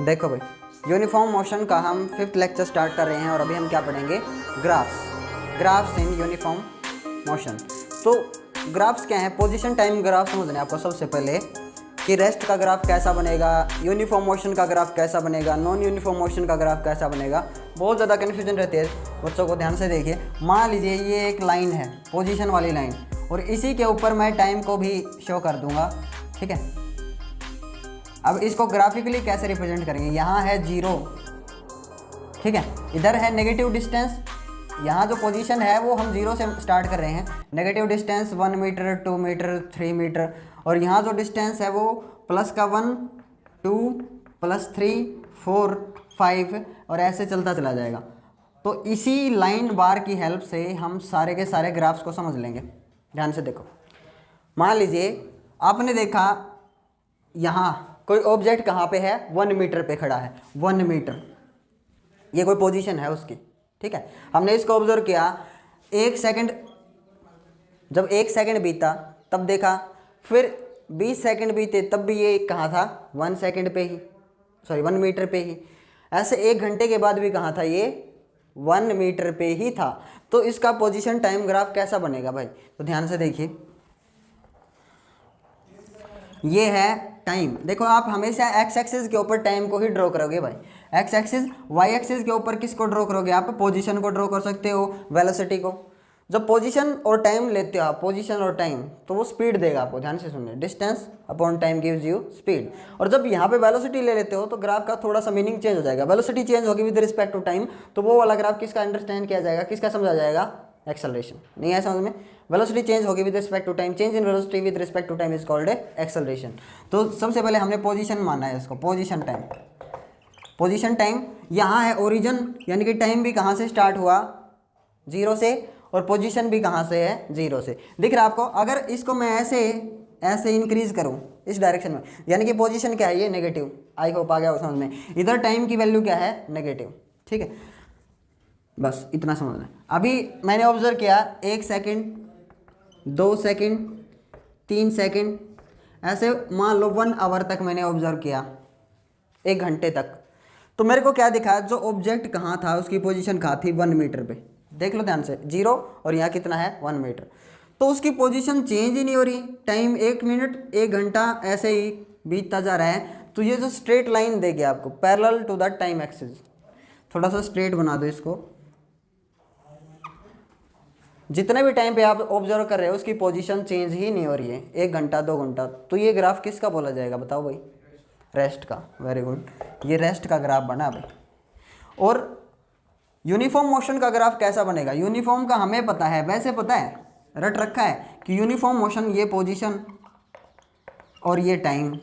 देखो भाई, uniform motion का हम 5th लेक्चर स्टार्ट कर रहे हैं और अभी हम क्या पढ़ेंगे, ग्राफ्स इन यूनिफॉर्म मोशन। तो ग्राफ्स क्या है, पोजीशन टाइम ग्राफ समझना है आपको सबसे पहले कि रेस्ट का ग्राफ कैसा बनेगा, यूनिफॉर्म मोशन का ग्राफ कैसा बनेगा, नॉन यूनिफॉर्म मोशन का ग्राफ कैसा बनेगा। बहुत ज़्यादा कन्फ्यूजन रहती है बच्चों को, ध्यान से देखिए। मान लीजिए ये एक लाइन है, पोजीशन वाली लाइन, और इसी के ऊपर मैं टाइम को भी शो कर दूंगा, ठीक है। अब इसको ग्राफिकली कैसे रिप्रेजेंट करेंगे, यहाँ है 0, ठीक है, इधर है नेगेटिव डिस्टेंस, यहाँ जो पोजीशन है वो हम 0 से स्टार्ट कर रहे हैं, negative distance 1 metre, 2 metre, 3 metre, और यहाँ जो डिस्टेंस है वो प्लस का 1, 2, प्लस 3, 4, 5 और ऐसे चलता चला जाएगा। तो इसी लाइन बार की हेल्प से हम सारे के सारे ग्राफ्स को समझ लेंगे। ध्यान से देखो, मान लीजिए आपने देखा यहाँ कोई ऑब्जेक्ट कहाँ पे है, 1 मीटर पे खड़ा है, 1 मीटर, ये कोई पोजीशन है उसकी, ठीक है। हमने इसको ऑब्जर्व किया 1 सेकंड, जब 1 सेकंड बीता तब देखा, फिर 20 सेकंड बीते तब भी ये कहाँ था, 1 सेकंड पे ही, सॉरी 1 मीटर पे ही। ऐसे 1 घंटे के बाद भी कहाँ था, ये 1 मीटर पे ही था। तो इसका पोजीशन टाइम ग्राफ कैसा बनेगा भाई, तो ध्यान से देखिए, ये है टाइम। देखो आप हमेशा एक्स एक्सिस के ऊपर टाइम को ही ड्रॉ करोगे भाई, एक्स एक्सिस, वाई एक्सिस के ऊपर किसको ड्रॉ करोगे, आप पोजीशन को ड्रॉ कर सकते हो, वेलोसिटी को। जब पोजीशन और टाइम लेते हो आप, पोजीशन और टाइम, तो वो स्पीड देगा आपको। ध्यान से सुनिए, distance upon time gives you speed. और जब यहाँ पे वेलोसिटी ले लेते हो तो ग्राफ का थोड़ा सा मीनिंग चेंज हो जाएगा। वेलोसिटी चेंज होगी विद रिस्पेक्ट टू टाइम, तो वो वाला ग्राफ किसका अंडरस्टैंड किया जाएगा, किसका समझा जाएगा, एक्सेलरेशन। नहीं है समझ में, वेलोसिटी चेंज होगी with respect to time, change in velocity with respect to time is called acceleration. तो सबसे पहले हमने पोजीशन माना है इसको, पोजीशन टाइम। पोजीशन टाइम यहाँ है ओरिजिन, यानी कि टाइम भी कहाँ से स्टार्ट हुआ, 0 से, और पोजीशन भी कहाँ से है, 0 से। दिख रहा है आपको। अगर इसको मैं ऐसे इंक्रीज करूँ इस डायरेक्शन में, यानी कि पोजीशन क्या है, ये नेगेटिव। आई होप आ गया वो समझ में। इधर टाइम की वैल्यू क्या है, नेगेटिव, ठीक है। बस इतना समझना है। अभी मैंने ऑब्जर्व किया 1 सेकंड, 2 सेकंड, 3 सेकंड, ऐसे मान लो 1 आवर तक मैंने ऑब्जर्व किया, 1 घंटे तक। तो मेरे को क्या दिखा, जो ऑब्जेक्ट कहाँ था, उसकी पोजीशन कहाँ थी, 1 मीटर पे। देख लो ध्यान से, 0 और यहाँ कितना है, 1 मीटर। तो उसकी पोजीशन चेंज ही नहीं हो रही, टाइम 1 मिनट, 1 घंटा ऐसे ही बीतता जा रहा है। तो ये जो स्ट्रेट लाइन देगी आपको, parallel to the time axis, थोड़ा सा स्ट्रेट बना दो इसको। जितने भी टाइम पे आप ऑब्जर्व कर रहे हो उसकी पोजीशन चेंज ही नहीं हो रही है, 1 घंटा, 2 घंटा। तो ये ग्राफ किसका बोला जाएगा, बताओ भाई, रेस्ट का। वेरी गुड, ये रेस्ट का ग्राफ बना भाई। और यूनिफॉर्म मोशन का ग्राफ कैसा बनेगा, यूनिफॉर्म का हमें पता है, वैसे पता है, रट रखा है कि यूनिफॉर्म मोशन ये पोजीशन और ये टाइम।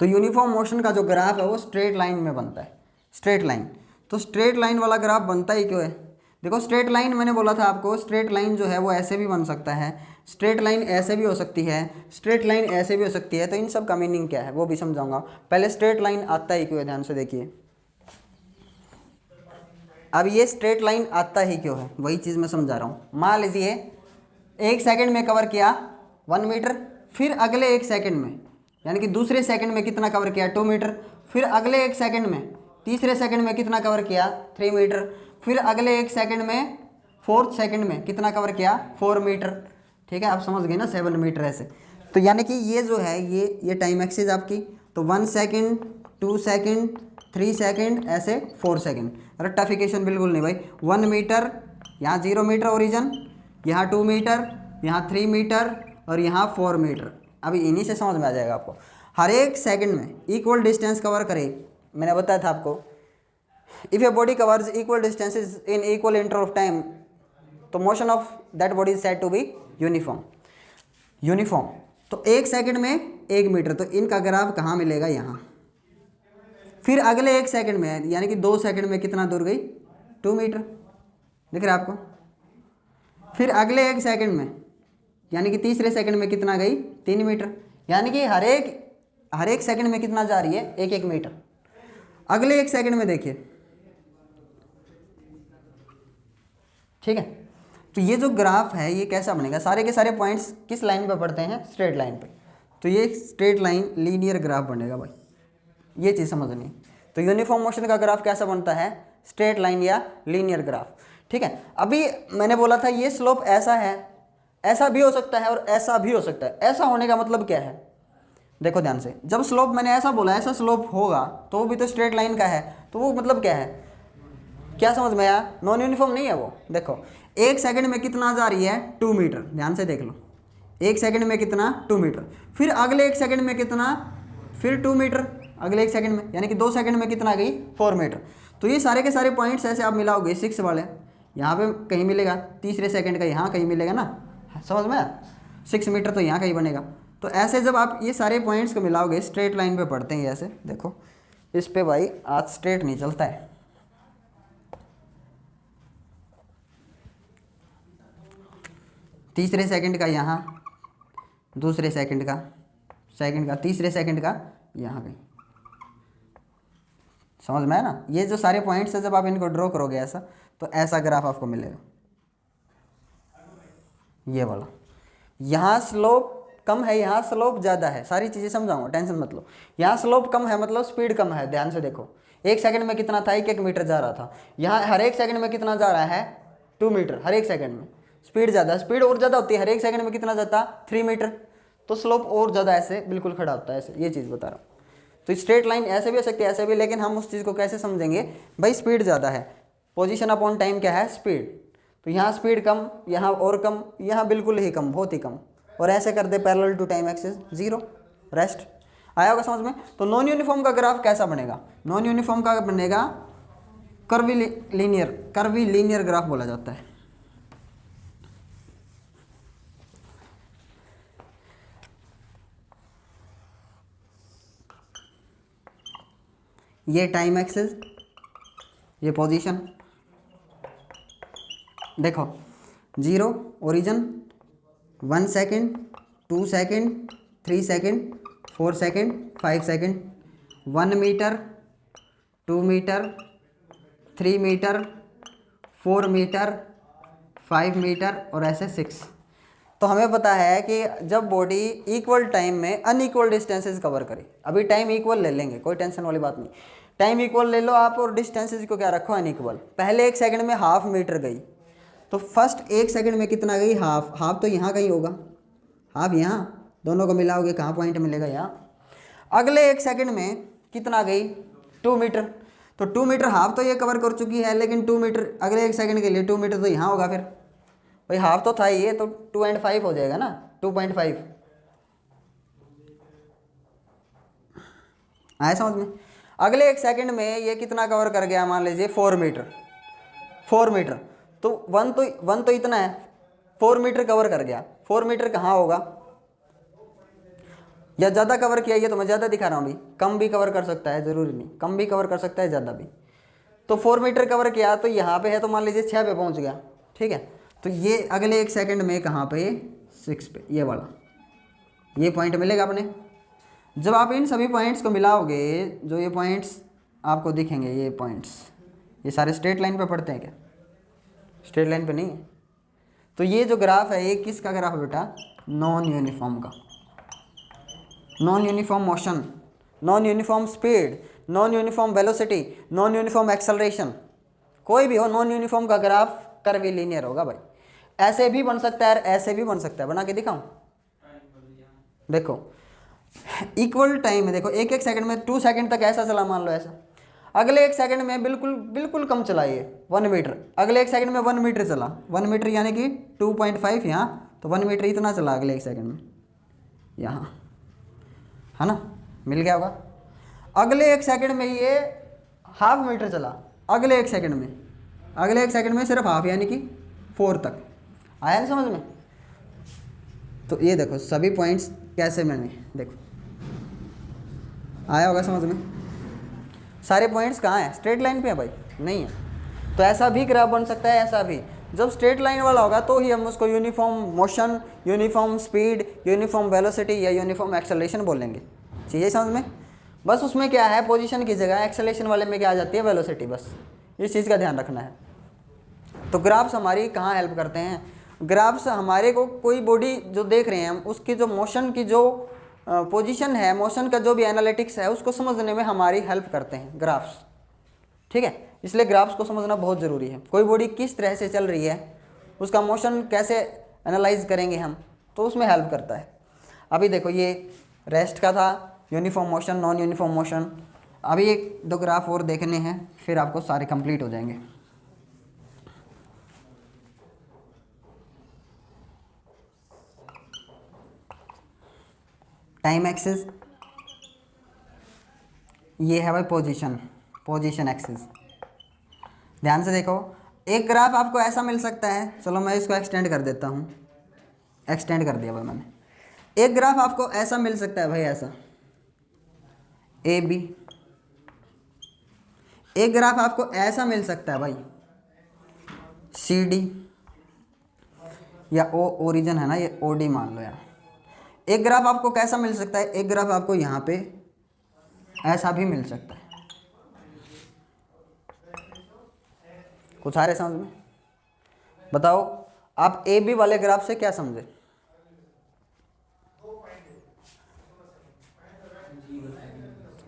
तो यूनिफॉर्म मोशन का जो ग्राफ है वो स्ट्रेट लाइन में बनता है, स्ट्रेट लाइन। तो स्ट्रेट लाइन वाला ग्राफ बनता ही क्यों है, देखो स्ट्रेट लाइन मैंने बोला था आपको, स्ट्रेट लाइन जो है वो ऐसे भी बन सकता है, स्ट्रेट लाइन ऐसे भी हो सकती है, स्ट्रेट लाइन ऐसे भी हो सकती है। तो इन सब का मीनिंग क्या है वो भी समझाऊंगा। पहले स्ट्रेट लाइन आता ही क्यों है, ध्यान से देखिए। अब ये स्ट्रेट लाइन आता ही क्यों है, वही चीज़ मैं समझा रहा हूँ। मान लीजिए 1 सेकंड में कवर किया 1 मीटर, फिर अगले 1 सेकंड में, यानी कि दूसरे सेकंड में कितना कवर किया, 2 मीटर, फिर अगले 1 सेकंड में, तीसरे सेकंड में कितना कवर किया, 3 मीटर, फिर अगले 1 सेकंड में, 4th सेकंड में कितना कवर किया, 4 मीटर, ठीक है। आप समझ गए ना, 7 मीटर ऐसे। तो यानी कि ये जो है ये टाइम एक्सिस आपकी। तो 1 सेकंड, 2 सेकंड, 3 सेकंड, ऐसे 4 सेकंड। रट्टाफिकेशन बिल्कुल नहीं भाई। 1 मीटर, यहाँ 0 मीटर ओरिजिन, यहाँ 2 मीटर, यहाँ 3 मीटर और यहाँ 4 मीटर। अभी इन्हीं से समझ में आ जाएगा आपको। हर एक सेकंड में इक्वल डिस्टेंस कवर करे, मैंने बताया था आपको। If a body covers equal distances in equal interval of time, तो motion of that body is said to be uniform. Uniform तो 1 सेकंड में 1 मीटर, तो इनका ग्राफ कहाँ मिलेगा, यहाँ। फिर अगले 1 सेकंड में, यानी कि 2 सेकंड में कितना दूर गई, 2 मीटर, दिख रहा है आपको। फिर अगले 1 सेकंड में, यानी कि तीसरे सेकंड में कितना गई, 3 मीटर, यानी कि हर एक सेकंड में कितना जा रही है, 1-1 मीटर। अगले 1 सेकंड में देखिए, ठीक है। तो ये जो ग्राफ है ये कैसा बनेगा, सारे के सारे पॉइंट्स किस लाइन पे पड़ते हैं, स्ट्रेट लाइन पे। तो ये स्ट्रेट लाइन लीनियर ग्राफ बनेगा भाई, ये चीज़ समझनी। तो यूनिफॉर्म मोशन का ग्राफ कैसा बनता है, स्ट्रेट लाइन या लीनियर ग्राफ। ठीक है, अभी मैंने बोला था ये स्लोप ऐसा है, ऐसा भी हो सकता है और ऐसा भी हो सकता है। ऐसा होने का मतलब क्या है, देखो ध्यान से, जब स्लोप मैंने ऐसा बोला ऐसा स्लोप होगा तो वो भी तो स्ट्रेट लाइन का है, तो वो मतलब क्या है, क्या समझ में आया, नॉन यूनिफॉर्म नहीं है वो। देखो 1 सेकंड में कितना जा रही है, 2 मीटर, ध्यान से देख लो, 1 सेकंड में कितना, 2 मीटर, फिर अगले 1 सेकंड में कितना, फिर 2 मीटर अगले 1 सेकंड में, यानी कि 2 सेकंड में कितना गई, 4 मीटर। तो ये सारे के सारे पॉइंट्स ऐसे आप मिलाओगे 6 वाले, यहाँ पे कहीं मिलेगा, तीसरे सेकंड का यहाँ कहीं मिलेगा ना, समझ में आया, 6 मीटर तो यहाँ कहीं बनेगा। तो ऐसे जब आप ये सारे पॉइंट्स को मिलाओगे, स्ट्रेट लाइन पे पढ़ते हैं ऐसे, देखो इस पे भाई आज स्ट्रेट नहीं चलता है, तीसरे सेकंड का यहाँ, दूसरे सेकंड का, तीसरे सेकंड का यहाँ कहीं, समझ में है ना। ये जो सारे पॉइंट्स है जब आप इनको ड्रॉ करोगे ऐसा, तो ऐसा ग्राफ आपको मिलेगा, ये वाला। यहाँ स्लोप कम है, यहाँ स्लोप ज़्यादा है, सारी चीज़ें समझाऊंगा, टेंशन मत लो। यहाँ स्लोप कम है मतलब स्पीड कम है, ध्यान से देखो, 1 सेकंड में कितना था, 1 मीटर जा रहा था, यहाँ हर 1 सेकंड में कितना जा रहा है, 2 मीटर हर 1 सेकंड में। स्पीड ज़्यादा, स्पीड और ज़्यादा होती है, हर 1 सेकंड में कितना जाता, 3 मीटर, तो स्लोप और ज़्यादा ऐसे बिल्कुल खड़ा होता है, ऐसे, ये चीज़ बता रहा हूँ। तो स्ट्रेट लाइन ऐसे भी हो सकती है, ऐसे भी, लेकिन हम उस चीज़ को कैसे समझेंगे, भाई स्पीड ज़्यादा है, पोजीशन अपॉन टाइम क्या है, स्पीड, तो यहाँ स्पीड कम, यहाँ और कम, यहाँ बिल्कुल ही कम, बहुत ही कम, और ऐसे कर दे parallel to time axis, 0 rest. आया होगा समझ में। तो नॉन यूनिफॉर्म का ग्राफ कैसा बनेगा, नॉन यूनिफॉर्म का बनेगा कर्वी लीनियर ग्राफ बोला जाता है। ये टाइम एक्सिस, ये पोजीशन, देखो 0 origin, 1 second, 2 second, 3 second, 4 second, 5 second, 1 metre, 2 metre, 3 metre, 4 metre, 5 metre और ऐसे 6। तो हमें पता है कि जब बॉडी इक्वल टाइम में अनइक्वल डिस्टेंसेस कवर करे, अभी टाइम इक्वल ले लेंगे, कोई टेंशन वाली बात नहीं, टाइम इक्वल ले लो आप और डिस्टेंसेस को क्या रखो, अनइक्वल। पहले 1 सेकंड में हाफ मीटर गई, तो फर्स्ट 1 सेकंड में कितना गई, हाफ तो यहाँ कहीं होगा, हाफ यहाँ, दोनों को मिलाओगे कहाँ पॉइंट मिलेगा, यहाँ। अगले 1 सेकंड में कितना गई, 2 मीटर, तो 2 मीटर हाफ तो ये कवर कर चुकी है, लेकिन 2 मीटर अगले 1 सेकंड के लिए 2 मीटर तो यहाँ होगा, फिर भाई हाफ तो था ये, तो 2.5 हो जाएगा ना, 2.5 आया समझ में। अगले 1 सेकंड में ये कितना कवर कर गया, मान लीजिए 4 मीटर, तो वन तो इतना है, 4 मीटर कवर कर गया। 4 मीटर कहाँ होगा, या ज़्यादा कवर किया, ये तो मैं ज़्यादा दिखा रहा हूँ, अभी कम भी कवर कर सकता है, ज़रूरी नहीं, कम भी कवर कर सकता है, ज़्यादा भी। तो 4 मीटर कवर किया, तो यहाँ पे है, तो मान लीजिए 6 पे पहुँच गया, ठीक है। तो ये अगले 1 सेकंड में कहाँ पे, 6 पे, ये वाला, ये पॉइंट मिलेगा अपने। जब आप इन सभी पॉइंट्स को मिलाओगे, जो ये पॉइंट्स आपको दिखेंगे, ये पॉइंट्स, ये सारे स्ट्रेट लाइन पे पड़ते हैं क्या, स्ट्रेट लाइन पे नहीं है। तो ये जो ग्राफ है, ये किसका ग्राफ है बेटा, नॉन यूनिफॉर्म का, non uniform motion, non uniform speed, non uniform velocity, non uniform acceleration, कोई भी हो, नॉन यूनिफॉर्म का ग्राफ कर्वी लीनियर होगा भाई। ऐसे भी बन सकता है, ऐसे भी बन सकता है, बना के दिखाऊं, देखो इक्वल टाइम है, देखो 1 सेकंड में 2 सेकंड तक ऐसा चला, मान लो ऐसा, अगले 1 सेकंड में बिल्कुल कम चला ये 1 मीटर, अगले 1 सेकंड में 1 मीटर चला, 1 मीटर यानी कि 2.5 यहाँ, तो 1 मीटर इतना चला अगले 1 सेकंड में, यहाँ है ना, मिल गया होगा। अगले 1 सेकंड में ये हाफ मीटर चला, अगले 1 सेकंड में सिर्फ हाफ, यानी कि 4 तक। आया नहीं समझ में। तो ये देखो सभी पॉइंट्स कैसे, मैंने देखो आया होगा समझ में। सारे पॉइंट्स कहाँ हैं, स्ट्रेट लाइन पे है भाई, नहीं है। तो ऐसा भी ग्राफ बन सकता है, ऐसा भी। जब स्ट्रेट लाइन वाला होगा तो ही हम उसको uniform motion, uniform speed, uniform velocity या यूनिफॉर्म एक्सेलरेशन बोलेंगे। चीज़ें समझ में। बस उसमें क्या है, पोजीशन की जगह एक्सेलरेशन वाले में क्या आ जाती है, वेलोसिटी। बस इस चीज़ का ध्यान रखना है। तो ग्राफ्स हमारी कहाँ हेल्प करते हैं, ग्राफ्स हमारे को कोई बॉडी जो देख रहे हैं हम, उसकी जो मोशन की जो पोजीशन है, मोशन का जो भी एनालिटिक्स है उसको समझने में हमारी हेल्प करते हैं ग्राफ्स। ठीक है, इसलिए ग्राफ्स को समझना बहुत ज़रूरी है। कोई बॉडी किस तरह से चल रही है, उसका मोशन कैसे एनालाइज करेंगे हम, तो उसमें हेल्प करता है। अभी देखो ये रेस्ट का था, uniform motion, non uniform motion. अभी एक दो ग्राफ और देखने हैं, फिर आपको सारे कंप्लीट हो जाएंगे। टाइम एक्सिस, ये है भाई पोजीशन एक्सिस। ध्यान से देखो, एक ग्राफ आपको ऐसा मिल सकता है, चलो मैं इसको एक्सटेंड कर देता हूँ, एक्सटेंड कर दिया भाई मैंने। एक ग्राफ आपको ऐसा मिल सकता है भाई, ऐसा ए बी। एक ग्राफ आपको ऐसा मिल सकता है भाई सी डी, या ओ ओरिजिन है ना, ये ओ डी मान लो यार। एक ग्राफ आपको कैसा मिल सकता है, एक ग्राफ आपको यहाँ पे ऐसा भी मिल सकता है। कुछ आ रहे समझ में? बताओ आप ए बी वाले ग्राफ से क्या समझे?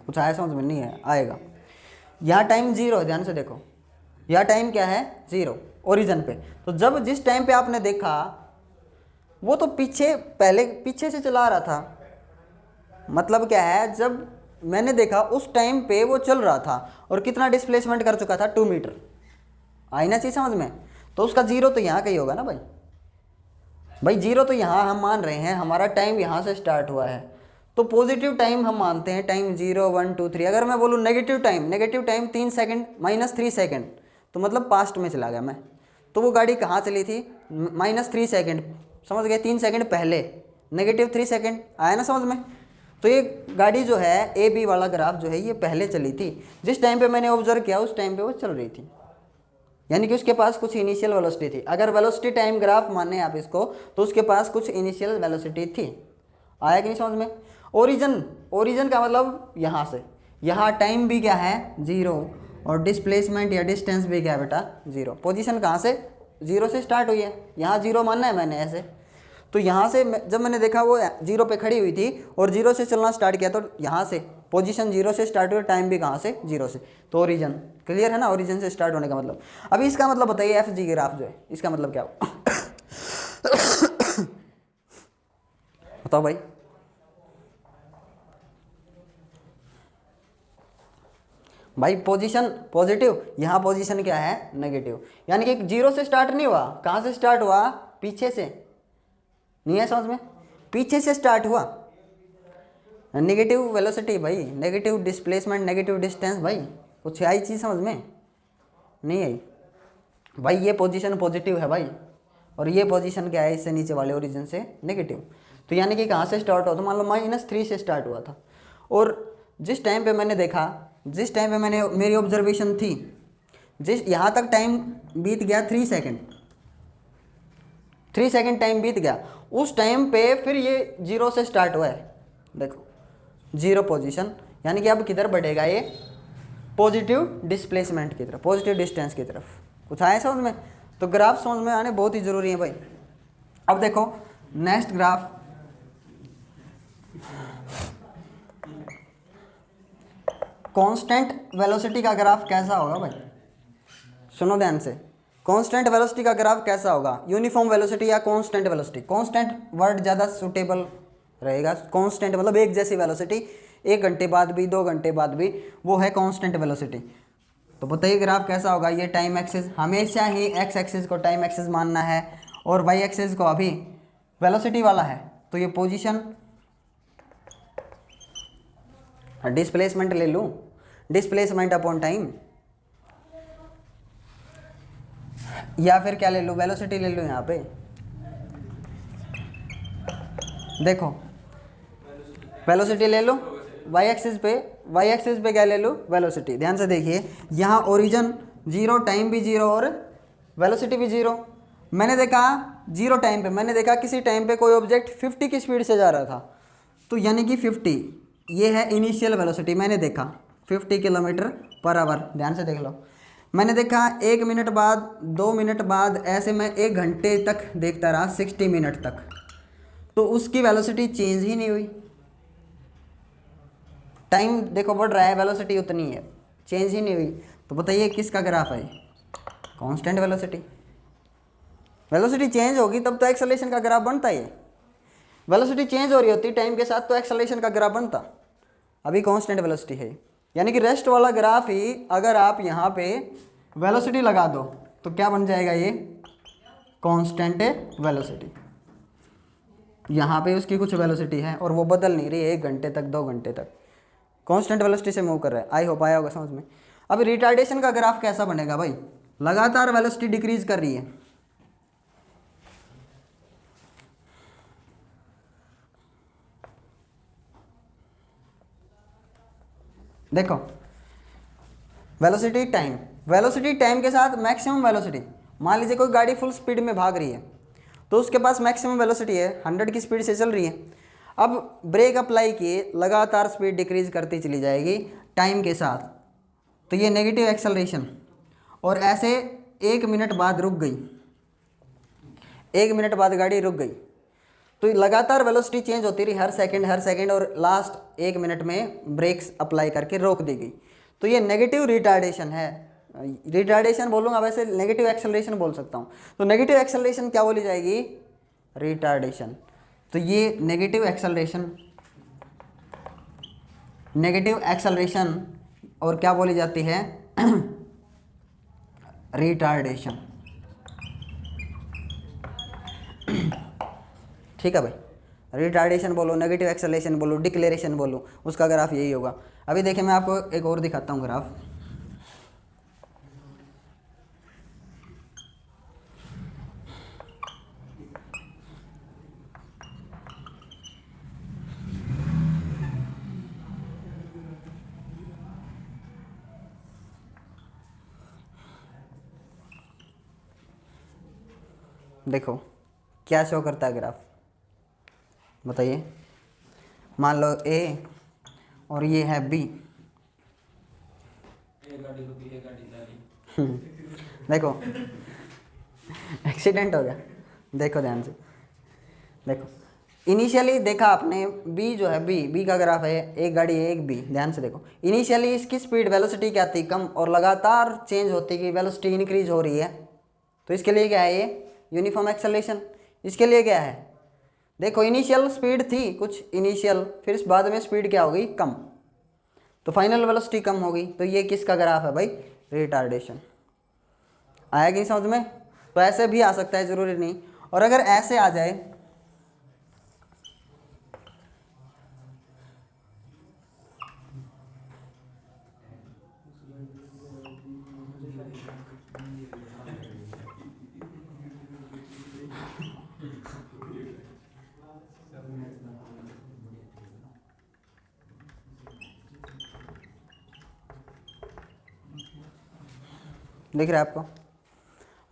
कुछ आया समझ में? नहीं है, आएगा। यहाँ टाइम जीरो है, ध्यान से देखो, यहाँ टाइम क्या है, जीरो ओरिजिन पे। तो जब जिस टाइम पे आपने देखा वो तो पहले पीछे से चला रहा था, मतलब क्या है, जब मैंने देखा उस टाइम पे वो चल रहा था और कितना डिस्प्लेसमेंट कर चुका था, 2 मीटर। आई ना चीज़ समझ में? तो उसका जीरो तो यहाँ का ही होगा ना भाई जीरो तो यहाँ हम मान रहे हैं, हमारा टाइम यहाँ से स्टार्ट हुआ है, तो पॉजिटिव टाइम हम मानते हैं, टाइम 0 1 2 3। अगर मैं बोलूँ नेगेटिव टाइम 3 सेकंड -3 सेकंड, तो मतलब पास्ट में चला गया मैं। तो वो गाड़ी कहाँ चली थी, -3 सेकंड, समझ गए, 3 सेकंड पहले, -3 सेकंड। आया ना समझ में? तो ये गाड़ी जो है, ए बी वाला ग्राफ जो है, ये पहले चली थी। जिस टाइम पे मैंने ऑब्जर्व किया उस टाइम पे वो चल रही थी, यानी कि उसके पास कुछ इनिशियल वेलोसिटी थी। अगर वेलोसिटी टाइम ग्राफ माने आप इसको, तो उसके पास कुछ इनिशियल वेलोसिटी थी। आया कि नहीं समझ में? ओरिजिन का मतलब यहाँ से, यहाँ टाइम भी क्या है, 0, और डिस्प्लेसमेंट या डिस्टेंस भी क्या है बेटा, 0। पोजीशन कहाँ से, 0 से स्टार्ट हुई है, यहाँ 0 मानना है मैंने ऐसे। तो यहाँ से जब मैंने देखा वो 0 पे खड़ी हुई थी और 0 से चलना स्टार्ट किया, तो यहाँ से पोजीशन 0 से स्टार्ट हुई, टाइम भी कहाँ से, 0 से। तो ओरिजिन क्लियर है ना, ओरिजिन से स्टार्ट होने का मतलब। अभी इसका मतलब बताइए, एफ जी ग्राफ जो है, इसका मतलब क्या हो बताओ भाई। भाई पोजीशन पॉजिटिव, यहाँ पोजीशन क्या है, नेगेटिव, यानी कि 0 से स्टार्ट नहीं हुआ। कहाँ से स्टार्ट हुआ, पीछे से। नहीं है समझ में? पीछे से स्टार्ट हुआ, नेगेटिव वेलोसिटी भाई, नेगेटिव डिस्प्लेसमेंट, नेगेटिव डिस्टेंस। भाई कुछ आई चीज़ समझ में? नहीं आई भाई। ये पोजीशन पॉजिटिव है भाई, और ये पोजीशन क्या है, इससे नीचे वाले ओरिजिन से नेगेटिव। तो यानी कि कहाँ से स्टार्ट हुआ, तो मान लो -3 से स्टार्ट हुआ था। और जिस टाइम पे मैंने देखा, जिस टाइम पे मेरी ऑब्जर्वेशन थी, जिस यहाँ तक टाइम बीत गया 3 सेकंड, 3 सेकंड टाइम बीत गया। उस टाइम पे फिर ये 0 से स्टार्ट हुआ है, देखो 0 पोजीशन, यानी कि अब किधर बढ़ेगा ये, पॉजिटिव डिस्प्लेसमेंट की तरफ, पॉजिटिव डिस्टेंस की तरफ। कुछ आया समझ में? तो ग्राफ समझ में आने बहुत ही ज़रूरी है भाई। अब देखो नेक्स्ट ग्राफ, कांस्टेंट वेलोसिटी का ग्राफ कैसा होगा भाई, सुनो ध्यान से। कांस्टेंट वेलोसिटी का ग्राफ कैसा होगा, यूनिफॉर्म वेलोसिटी या कांस्टेंट वेलोसिटी। कांस्टेंट वर्ड ज़्यादा सूटेबल रहेगा। कांस्टेंट मतलब एक जैसी वेलोसिटी, 1 घंटे बाद भी, 2 घंटे बाद भी, वो है कांस्टेंट वेलोसिटी। तो बताइए ग्राफ कैसा होगा। ये टाइम एक्सिस, हमेशा ही एक्स एक्सिस को टाइम एक्सिस मानना है, और वाई एक्सिस को अभी वेलोसिटी वाला है। तो ये पोजीशन, डिस्प्लेसमेंट ले लूँ, डिस्प्लेसमेंट अपॉन टाइम, या फिर क्या ले लूँ, वेलोसिटी ले लूँ। यहाँ पे देखो वेलोसिटी ले लो, वाई एक्सिस पे क्या ले लो, वेलोसिटी। ध्यान से देखिए, यहाँ ओरिजिन 0, टाइम भी 0 और वेलोसिटी भी 0। मैंने देखा 0 टाइम पे, मैंने देखा किसी टाइम पे कोई ऑब्जेक्ट 50 की स्पीड से जा रहा था, तो यानी कि 50 ये है इनिशियल वेलोसिटी। मैंने देखा 50 km/h। ध्यान से देख लो। मैंने देखा 1 मिनट बाद, 2 मिनट बाद, ऐसे मैं 1 घंटे तक देखता रहा, 60 मिनट तक, तो उसकी वेलोसिटी चेंज ही नहीं हुई। टाइम देखो बढ़ रहा है, वेलोसिटी उतनी है, चेंज ही नहीं हुई। तो बताइए किसका ग्राफ है? Constant velocity. वेलोसिटी चेंज होगी तब तो एक्सेलरेशन का ग्राफ बनता ही है। वेलोसिटी चेंज हो रही होती टाइम के साथ तो एक्सेलरेशन का ग्राफ बनता। अभी कांस्टेंट वेलोसिटी है, यानी कि रेस्ट वाला ग्राफ ही अगर आप यहाँ पे वेलोसिटी लगा दो तो क्या बन जाएगा? ये कांस्टेंट वेलोसिटी। यहाँ पे उसकी कुछ वेलोसिटी है और वो बदल नहीं रही है 1 घंटे तक 2 घंटे तक, कांस्टेंट वेलोसिटी से मूव कर रहा है। आई होप आया होगा समझ में। अब रिटार्डेशन का ग्राफ कैसा बनेगा भाई? लगातार वेलोसिटी डिक्रीज कर रही है, देखो वेलोसिटी टाइम के साथ मैक्सिमम वेलोसिटी। मान लीजिए कोई गाड़ी फुल स्पीड में भाग रही है तो उसके पास मैक्सिमम वेलोसिटी है, 100 की स्पीड से चल रही है। अब ब्रेक अप्लाई किए, लगातार स्पीड डिक्रीज करती चली जाएगी टाइम के साथ, तो ये नेगेटिव एक्सेलरेशन। और ऐसे 1 मिनट बाद रुक गई, 1 मिनट बाद गाड़ी रुक गई, तो लगातार वेलोसिटी चेंज होती रही हर सेकंड, और लास्ट 1 मिनट में ब्रेक्स अप्लाई करके रोक दी गई। तो ये नेगेटिव रिटार्डेशन है। रिटार्डेशन बोलूँगा, वैसे नेगेटिव एक्सेलरेशन बोल सकता हूँ। तो नेगेटिव एक्सेलरेशन क्या बोली जाएगी? रिटार्डेशन। तो ये नेगेटिव एक्सेलरेशन और क्या बोली जाती है? रिटार्डेशन। ठीक है भाई, रिटार्डेशन बोलो, नेगेटिव एक्सेलरेशन बोलो, डिक्लेरेशन बोलो, उसका ग्राफ यही होगा। अभी देखिए मैं आपको एक और दिखाता हूँ ग्राफ। देखो क्या शो करता है ग्राफ, बताइए। मान लो ए और ये है बी। देखो एक्सीडेंट हो गया, देखो ध्यान से देखो। इनिशियली देखा आपने बी जो है, बी का ग्राफ है, एक गाड़ी है एक बी। ध्यान से देखो, इनिशियली इसकी स्पीड वेलोसिटी क्या थी? कम, और लगातार चेंज होती कि वेलोसिटी इंक्रीज हो रही है। तो इसके लिए क्या है? ये यूनिफॉर्म एक्सेलरेशन। इसके लिए क्या है? देखो इनिशियल स्पीड थी कुछ इनिशियल, फिर इस बाद में स्पीड क्या हो गई? कम, तो फाइनल वेलोसिटी कम हो गई। तो ये किसका ग्राफ है भाई? रिटार्डेशन। आया कि समझ में? तो ऐसे भी आ सकता है, जरूरी नहीं। और अगर ऐसे आ जाए, दिख रहा है आपको?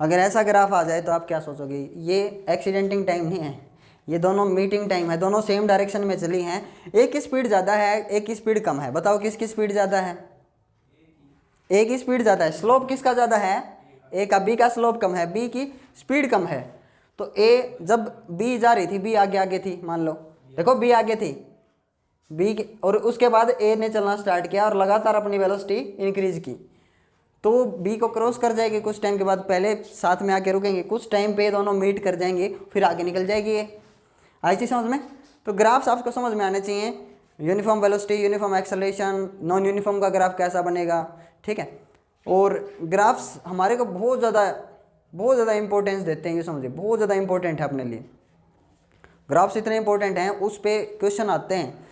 अगर ऐसा ग्राफ आ जाए तो आप क्या सोचोगे? ये एक्सीडेंटिंग टाइम नहीं है, ये दोनों मीटिंग टाइम है, दोनों सेम डायरेक्शन में चली हैं। एक की स्पीड ज़्यादा है, एक की स्पीड कम है। बताओ किसकी स्पीड ज़्यादा है? एक की स्पीड ज़्यादा है। स्लोप किसका ज़्यादा है? ए का। बी का स्लोप कम है, बी की स्पीड कम है। तो ए जब बी जा रही थी, बी आगे आगे थी, मान लो, देखो बी आगे थी, बी और उसके बाद ए ने चलना स्टार्ट किया और लगातार अपनी वेलोसिटी इंक्रीज की, तो बी को क्रॉस कर जाएगी कुछ टाइम के बाद। पहले साथ में आके रुकेंगे, कुछ टाइम पे दोनों मीट कर जाएंगे, फिर आगे निकल जाएगी ये। आई चीज़ समझ में? तो ग्राफ्स आपको समझ में आने चाहिए। Uniform velocity, uniform acceleration, non uniform का ग्राफ कैसा बनेगा, ठीक है। और ग्राफ्स हमारे को बहुत ज़्यादा इंपॉर्टेंस देते हैं, ये समझिए, बहुत ज़्यादा इंपॉर्टेंट है अपने लिए। ग्राफ्स इतने इंपॉर्टेंट हैं, उस पर क्वेश्चन आते हैं।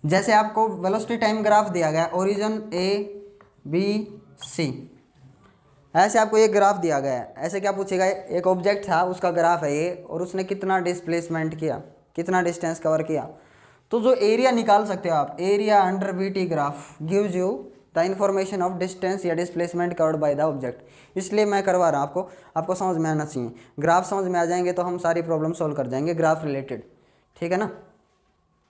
जैसे आपको वेलोसिटी टाइम ग्राफ दिया गया, ओरिजिन ए बी सी, ऐसे आपको ये ग्राफ दिया गया है। ऐसे क्या पूछेगा? एक ऑब्जेक्ट था, उसका ग्राफ है ये, और उसने कितना डिस्प्लेसमेंट किया, कितना डिस्टेंस कवर किया। तो जो एरिया निकाल सकते हो आप, area under V T graph gives you the information of distance या displacement covered by the object. इसलिए मैं करवा रहा हूँ आपको समझ में आना चाहिए। ग्राफ समझ में आ जाएंगे तो हम सारी प्रॉब्लम सॉल्व कर जाएंगे ग्राफ रिलेटेड, ठीक है ना।